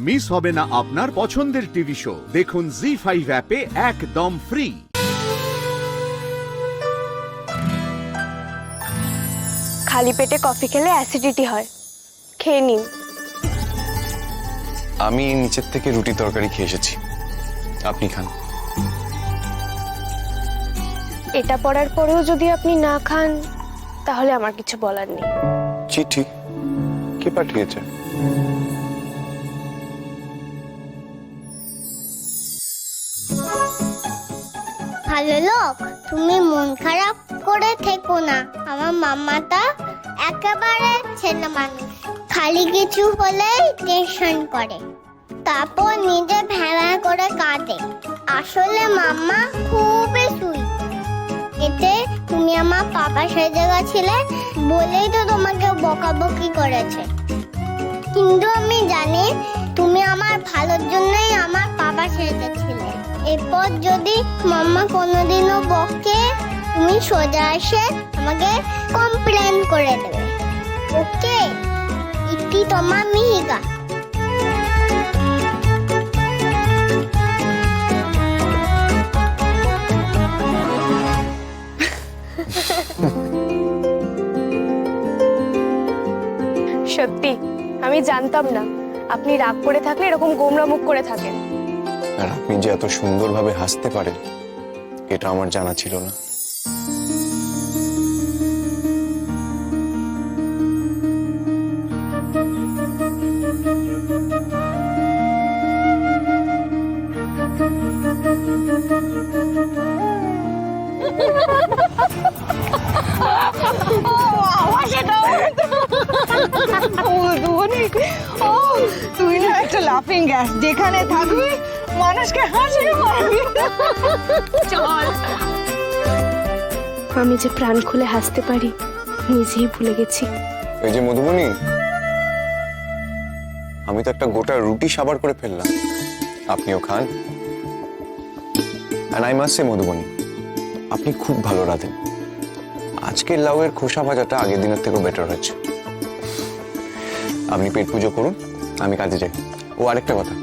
Miss হবে না আপনার পছন্দের টিভি শো। দেখুন জি5 অ্যাপে একদম ফ্রি। খালি পেটে কফি খেলে অ্যাসিডিটি হয়, খেয়ে নিন। আমি নিচের থেকে রুটি তরকারি খেয়ে এসেছি, আপনি খান। এটা পড়ার পরেও যদি আপনি না খান তাহলে আমার কিছু বলার নেই। চিঠি কে পাঠিয়েছে? ভালো লোক, তুমি মন খারাপ করে থেকো না। আমার মামাটা একেবারে ছেলে মানুষ, খালি কিছু হলেই টেনশন করে, তারপর নিজে ভেড়া করে কাঁদে। আসলে মাম্মা খুবই সুইট। এতে তুমি আমার পাপা সেজে গেছিলে বলেই তো তোমাকে বকাবকি করেছে, কিন্তু আমি জানি তুমি আমার ভালোর জন্যই আমার পাপা সেজেছিলে। এরপর যদি মাম্মা কোনোদিনও বকে, তুমি সোজা এসে আমাকে কমপ্লেন করে দেবে, ওকে? ইতি তোমার মিহিকা। সত্যি আমি জানতাম না আপনি রাগ করে থাকলে এরকম গোমরা মুখ করে থাকেন। আর আপনি যে এত সুন্দরভাবে হাসতে পারেন এটা আমার জানা ছিল না। তুই না একটা লাফিং গ্যাস, যেখানে থাকবি মানুষকে হাসিয়ে মারবি। চল। আমি যে প্রাণ খুলে হাসতে পারি নিজেই ভুলে গেছি। এই যে মধুবনী, আমি তো একটা গোটা রুটি সাবার করে ফেললাম, আপনিও খান। আর আই মাস্ট সে মধুবনী, আপনি খুব ভালো রাঁধেন। আজকের লাউয়ের খোসা ভাজাটা আগের দিনের থেকেও বেটার হয়েছে। আপনি পেট পুজো করুন, আমি কাজে যাই। ও আরেকটা কথা,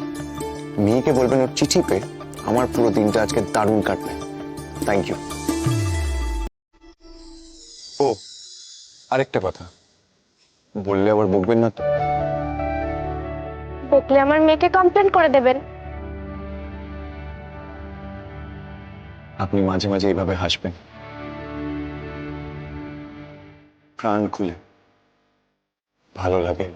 মেয়েকে বলবেন ওর চিঠি পেয়ে আমার পুরো দিনটা আজকে দারুণ কাটবে। Thank you. ও আরেকটা কথা, বললে আবার বকবেন না তো? বকলে আমার মেয়েকে কমপ্লেন করে দেবেন। আপনি মাঝে মাঝে এইভাবে হাসবেন, প্রাণ খুলে, ভালো লাগে।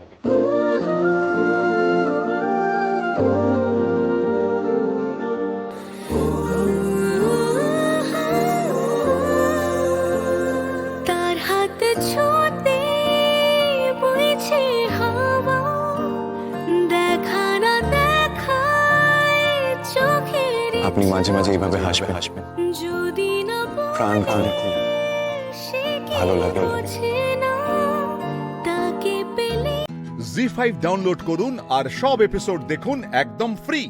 তার হাতে ছোটে বইছে হাওয়া, দেখা না দেখায় চোখের। আপনি মাঝে মাঝে এইভাবে হাসবেন, যদি না প্রাণ খুলে, ভালো লাগে। বোঝে না তাকে পেলে। জি5 ডাউনলোড করুন আর সব এপিসোড দেখুন একদম ফ্রি।